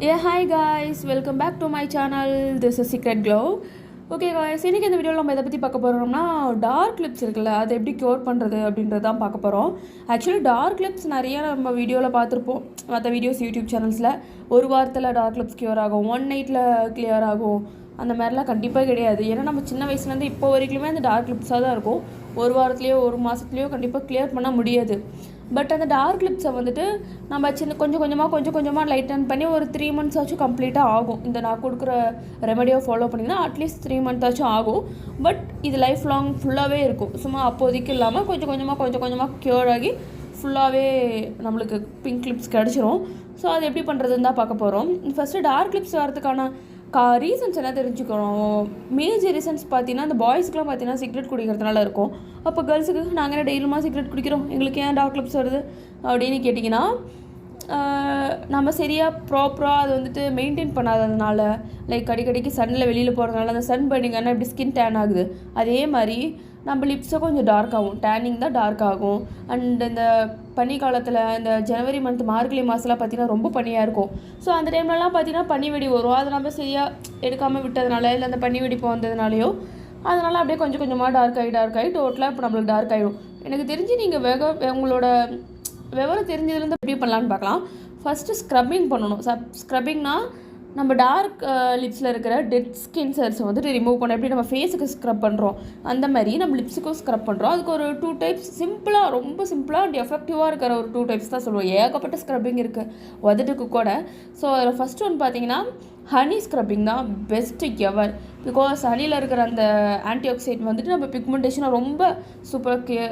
Yeah, hi guys, welcome back to my channel. This is Secret Glow. Okay guys, இன்னைக்கு இந்த வீடியோவில் நம்ம எதை பற்றி பார்க்க போகிறோம்னா டார்க் லிப்ஸ் இருக்குல்ல, அதை எப்படி க்யூர் பண்ணுறது அப்படின்றது தான் பார்க்க போகிறோம். ஆக்சுவலி டார்க் லிப்ஸ் நிறைய நம்ம வீடியோவில் பார்த்துருப்போம். மற்ற வீடியோஸ் யூடியூப் சேனல்ஸில் ஒரு வாரத்தில் டார்க் லிப்ஸ் க்யூர் ஆகும், 1 நைட்டில் கிளியர் ஆகும், அந்த மாதிரிலாம் கண்டிப்பாக கிடையாது. ஏன்னா நம்ம சின்ன வயசுலேருந்து இப்போ வரைக்குமே அந்த டார்க் லிப்ஸாக தான் இருக்கும். ஒரு வாரத்துலேயோ ஒரு மாதத்துலேயோ கண்டிப்பாக கிளியர் பண்ண முடியாது. பட் அந்த டார்க் லிப்ஸை வந்துட்டு நம்ம கொஞ்சம் கொஞ்சமாக லைட்டன் பண்ணி ஒரு 3 months ஆச்சும் கம்ப்ளீட்டாக ஆகும். இந்த நான் கொடுக்குற ரெமடியை ஃபாலோ பண்ணிங்கன்னா அட்லீஸ்ட் 3 months ஆச்சும் ஆகும். பட் இது லைஃப் லாங் ஃபுல்லாகவே இருக்கும். சும்மா அப்போதைக்கு இல்லாமல் கொஞ்சம் கொஞ்சமாக க்யூர் ஆகி ஃபுல்லாகவே நம்மளுக்கு பிங்க் லிப்ஸ் கிடச்சிரும். ஸோ அது எப்படி பண்ணுறதுன்னு தான் பார்க்க போகிறோம். ஃபஸ்ட்டு டார்க் லிப்ஸ் வரதுக்கான ரீசன்ஸ் என்ன தெரிஞ்சுக்கணும். மேஜர் ரீசன்ஸ் பார்த்தீங்கன்னா அந்த பாய்ஸ்க்குலாம் பார்த்தீங்கன்னா சிகரெட் குடிக்கிறதுனால இருக்கும். அப்போ கேர்ள்ஸுக்கு நாங்கள் என்ன டெய்லியுமா சிகரெட் குடிக்கிறோம், எங்களுக்கு ஏன் டார்க் லிப்ஸ் வருது அப்படின்னு கேட்டிங்கன்னா, நம்ம சரியாக ப்ராப்பராக அது வந்துட்டு மெயின்டைன் பண்ணாததுனால, லைக் அடிக்கடிக்கு சன்னில் வெளியில் போகிறதுனால அந்த சன் பர்னிங்கான இப்படி ஸ்கின் டேன் ஆகுது. அதே மாதிரி நம்ம லிப்ஸை கொஞ்சம் டார்க் ஆகும், டேனிங் தான் டார்க் ஆகும். அண்ட் இந்த பனி காலத்தில் இந்த ஜனவரி மந்த் மார்கழி மாதம்லாம் பார்த்திங்கன்னா ரொம்ப பனியாக இருக்கும். ஸோ அந்த டைம்லலாம் பார்த்திங்கன்னா பனி வெடி வரும். அதை நம்ம சரியாக எடுக்காமல் விட்டதுனால, இல்லை அந்த பனி வெடிப்பு வந்ததுனாலையோ, அதனால் அப்படியே கொஞ்சம் கொஞ்சமாக டார்க் ஆகி டோட்டலாக இப்போ நம்மளுக்கு டார்க் ஆகிடும். எனக்கு தெரிஞ்சு நீங்கள் உங்களோட விவரம் தெரிஞ்சதுலேருந்து எப்படி பண்ணலான்னு பார்க்கலாம். ஃபஸ்ட்டு ஸ்க்ரப்பிங் பண்ணணும். ஸ்க்ரப்பிங்னா நம்ம டார்க் லிப்ஸில் இருக்கிற டெட் ஸ்கின் செல்ஸை வந்துட்டு ரிமூவ் பண்ண எப்படி நம்ம ஃபேஸுக்கு ஸ்க்ரப் பண்ணுறோம் அந்த மாதிரி நம்ம லிப்ஸுக்கும் ஸ்க்ரப் பண்ணுறோம். அதுக்கு ஒரு 2 types ரொம்ப சிம்பிளாக அண்ட் எஃபெக்டிவாக இருக்கிற ஒரு 2 types தான் சொல்லுவோம். ஏகப்பட்ட ஸ்க்ரப்பிங் இருக்குது உதட்டுக்கு கூட. ஸோ அதில் ஃபஸ்ட் ஒன்று பார்த்தீங்கன்னா ஹனி ஸ்க்ரப்பிங் தான் பெஸ்ட்டு எவர். பிகாஸ் ஹனியில் இருக்கிற அந்த ஆன்டி ஆக்சைட் வந்துட்டு நம்ம பிக்மெண்டேஷனை ரொம்ப சூப்பராக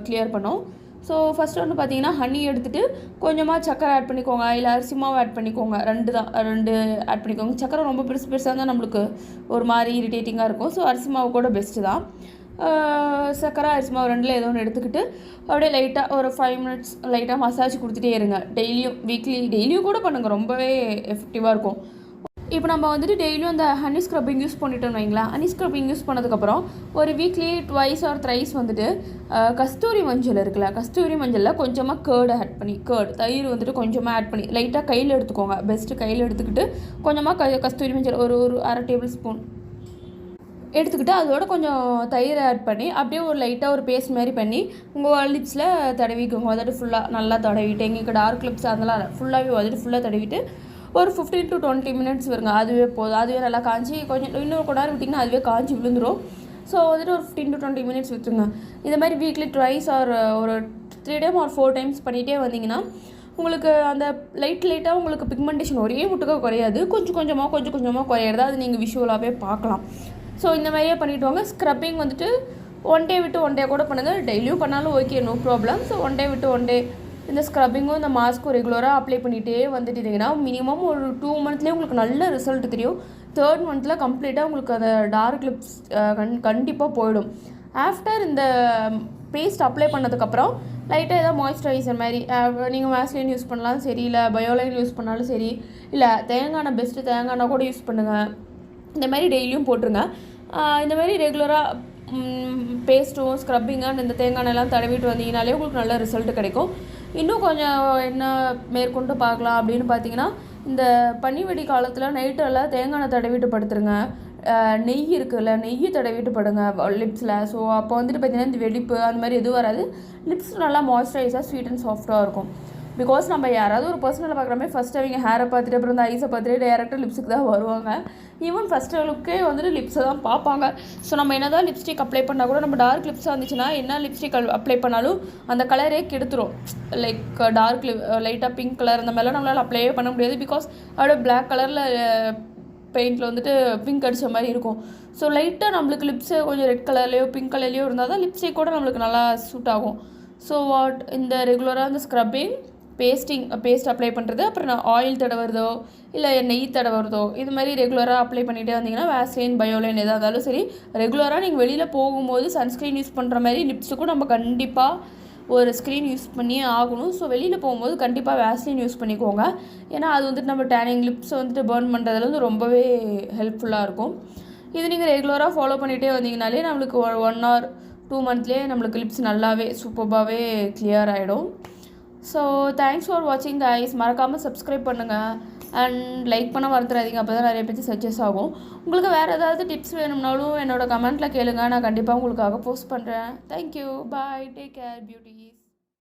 கிளியர் பண்ணோம். ஸோ ஃபஸ்ட்டு ஒன்று பார்த்தீங்கன்னா ஹனி எடுத்துகிட்டு கொஞ்சமாக சக்கரை ஆட் பண்ணிக்கோங்க, இல்லை அரிசி மாவு ஆட் பண்ணிக்கோங்க. 2 ஆட் பண்ணிக்கோங்க. சக்கரை ரொம்ப பெருசாக இருந்தால் நம்மளுக்கு ஒரு மாதிரி இரிட்டேட்டிங்காக இருக்கும். ஸோ அரிசி மாவு கூட பெஸ்ட்டு தான். சக்கரை அரிசி மாவு 2ல் ஏதோ ஒன்று எடுத்துக்கிட்டு அப்படியே லைட்டாக ஒரு 5 minutes லைட்டாக மசாஜ் கொடுத்துட்டே இருங்க. டெய்லியும் கூட பண்ணுங்கள், ரொம்பவே எஃபெக்டிவாக இருக்கும். இப்போ நம்ம வந்துட்டு டெய்லியும் அந்த ஹனி ஸ்க்ரப்பிங் யூஸ் பண்ணிட்டோன்னு வைங்களேன். ஹனி ஸ்க்ரப்பிங் யூஸ் பண்ணதுக்கப்புறம் ஒரு வீக்லி 2 or 3 வந்துட்டு கஸ்தூரி மஞ்சள் இருக்குல்ல, கஸ்தூரி மஞ்சளில் கொஞ்சமாக கேர்டு ஆட் பண்ணி, தயிர் வந்துட்டு கொஞ்சமாக ஆட் பண்ணி லைட்டாக கையில் எடுத்துக்கோங்க. பெஸ்ட்டு கையில் எடுத்துக்கிட்டு கொஞ்சமாக கஸ்தூரி மஞ்சள் ஒரு 1/2 tablespoon எடுத்துக்கிட்டு அதோட கொஞ்சம் தயிர் ஆட் பண்ணி அப்படியே ஒரு லைட்டாக ஒரு பேஸ்ட் மாதிரி பண்ணி உங்கள் லிப்ஸில் தடவிக்கோங்க. வந்துட்டு ஃபுல்லாக நல்லா தடவிட்டு, எங்களுக்கு டார்க் லிப்ஸ் அதெல்லாம் ஃபுல்லாகவே வந்துட்டு ஃபுல்லாக தடவிட்டு ஒரு 15 to 20 minutes வருங்க. அதுவே போதும். அதுவே நல்லா காஞ்சி கொஞ்சம் இன்னொரு கொஞ்ச நேரம் விட்டிங்கன்னா அதுவே காஞ்சி விழுந்துடும். ஸோ வந்துட்டு ஒரு 15 to 20 minutes விட்டுருங்க. இந்த மாதிரி வீக்லி 2 or ஒரு 3 times or 4 times பண்ணிகிட்டே வந்தீங்கன்னா உங்களுக்கு அந்த லைட்டாக உங்களுக்கு பிக்மெண்டேஷன் ஒரே முட்டுக்காக குறையாது, கொஞ்சம் கொஞ்சமாக குறையிறது அது நீங்கள் விஷுவலாகவே பார்க்கலாம். ஸோ இந்த மாதிரியே பண்ணிவிட்டு வாங்க. ஸ்க்ரப்பிங் வந்துட்டு 1 day விட்டு 1 day கூட பண்ணுங்கள். டெய்லியும் பண்ணாலும் okay, no problem. So 1 day விட்டு 1 day இந்த ஸ்க்ரப்பிங்கும் இந்த மாஸ்க்கும் ரெகுலராக அப்ளை பண்ணிகிட்டே வந்துட்டீங்கன்னா மினிமம் ஒரு 2 monthsலேயே உங்களுக்கு நல்ல ரிசல்ட் தெரியும். 3rd month கம்ப்ளீட்டாக உங்களுக்கு அந்த டார்க் லிப்ஸ் கண்டிப்பாக போயிடும். ஆஃப்டர் இந்த பேஸ்ட் அப்ளை பண்ணதுக்கப்புறம் லைட்டாக ஏதாவது மாய்ஸ்சரைசர் மாதிரி நீங்கள் வேஸ்லின் யூஸ் பண்ணலாம் சரி, இல்லை பயோலைன் யூஸ் பண்ணாலும் சரி, இல்லை பெஸ்ட்டு தேங்காய் கூட யூஸ் பண்ணுங்கள். இந்த மாதிரி டெய்லியும் போட்டுருங்க. இந்த மாதிரி ரெகுலராக பேஸ்ட்டும் ஸ்க்ரப்பிங்கு அண்ட் இந்த தேங்காய் எல்லாம் தடவிட்டு வந்தீங்கனாலே உங்களுக்கு நல்ல ரிசல்ட் கிடைக்கும். இன்னும் கொஞ்சம் என்ன மேற்கொண்டு பார்க்கலாம் அப்படின்னு பார்த்தீங்கன்னா, இந்த பனிவெடி காலத்தில் நைட்டெல்லாம் தேங்காய் தடவிட்டு படுத்துருங்க. நெய் இருக்குல்ல, நெய் தடவிட்டு படுங்க லிப்ஸில். ஸோ அப்போ வந்துட்டு பார்த்தீங்கன்னா இந்த வெடிப்பு அந்த மாதிரி எதுவும் வராது. லிப்ஸ் நல்லா மாய்ஸ்சரைஸாக ஸ்வீட் அண்ட் சாஃப்டாக இருக்கும். பிகாஸ் நம்ம யாராவது ஒரு பர்சனலை பார்க்குறமே ஃபஸ்ட்டு அவங்க ஹேரை பார்த்துட்டு அப்புறம் இந்த ஐஸை பார்த்துட்டு டேரெக்டாக லிப்ஸுக்கு தான் வருவாங்க. ஈவன் ஃபஸ்ட்டு லுக்கே வந்துட்டு லிப்ஸை தான் பார்ப்பாங்க. ஸோ நம்ம என்ன தான் லிப்ஸ்டிக் அப்ளை பண்ணால் கூட நம்ம டார்க் லிப்ஸாக இருந்துச்சுன்னா என்ன லிப்ஸ்டிக் அப்ளை பண்ணாலும் அந்த கலரே கெடுத்துரும். லைக் டார்க் லைட்டாக பிங்க் கலர் அந்த மாதிரிலாம் நம்மளால் அப்ளையே பண்ண முடியாது. பிகாஸ் அதோட பிளாக் கலரில் பெயிண்டில் வந்துட்டு பிங்க் அடித்த மாதிரி இருக்கும். ஸோ லைட்டாக நம்மளுக்கு லிப்ஸு கொஞ்சம் ரெட் கலர்லேயோ பிங்க் கலர்லேயோ இருந்தால் தான் லிப்ஸ்டிக் கூட நம்மளுக்கு நல்லா சூட் ஆகும். ஸோ இந்த ரெகுலராக இந்த ஸ்க்ரப்பிங் பேஸ்ட் அப்ளை பண்ணுறது, அப்புறம் நான் ஆயில் தடவுறதோ இல்லை நெய் தடவுறதோ இது மாதிரி ரெகுலராக அப்ளை பண்ணிகிட்டே வந்தீங்கன்னா வேஸ்லின் பயோலைன் எதாக இருந்தாலும் சரி, ரெகுலராக நீங்கள் வெளியில் போகும்போது சன்ஸ்க்ரீன் யூஸ் பண்ணுற மாதிரி லிப்ஸுக்கும் நம்ம கண்டிப்பாக ஒரு ஸ்க்ரீன் யூஸ் பண்ணியே ஆகணும். ஸோ வெளியில் போகும்போது கண்டிப்பாக வேஸ்லின் யூஸ் பண்ணிக்கோங்க. ஏன்னா அது வந்துட்டு நம்ம டேனிங் லிப்ஸை வந்துட்டு பர்ன் பண்ணுறதுல வந்து ரொம்பவே ஹெல்ப்ஃபுல்லாக இருக்கும். இது நீங்கள் ரெகுலராக ஃபாலோ பண்ணிகிட்டே வந்தீங்கனாலே நம்மளுக்கு 1 or 2 monthsலேயே நம்மளுக்கு லிப்ஸ் நல்லாவே சூப்பராகவே கிளியர் ஆகிடும். ஸோ தேங்க்ஸ் ஃபார் வாட்சிங் கைஸ். மறக்காமல் சப்ஸ்கிரைப் பண்ணுங்கள். அண்ட் லைக் பண்ண மறந்துடாதீங்க, அப்போ தான் நிறைய பேருக்கு சஜஸ்ட் ஆகும். உங்களுக்கு வேறு ஏதாவது டிப்ஸ் வேணும்னாலும் என்னோட கமெண்ட்டில் கேளுங்க, நான் கண்டிப்பாக உங்களுக்காக போஸ்ட் பண்ணுறேன். தேங்க்யூ, பாய், டேக் கேர் பியூட்டிஸ்.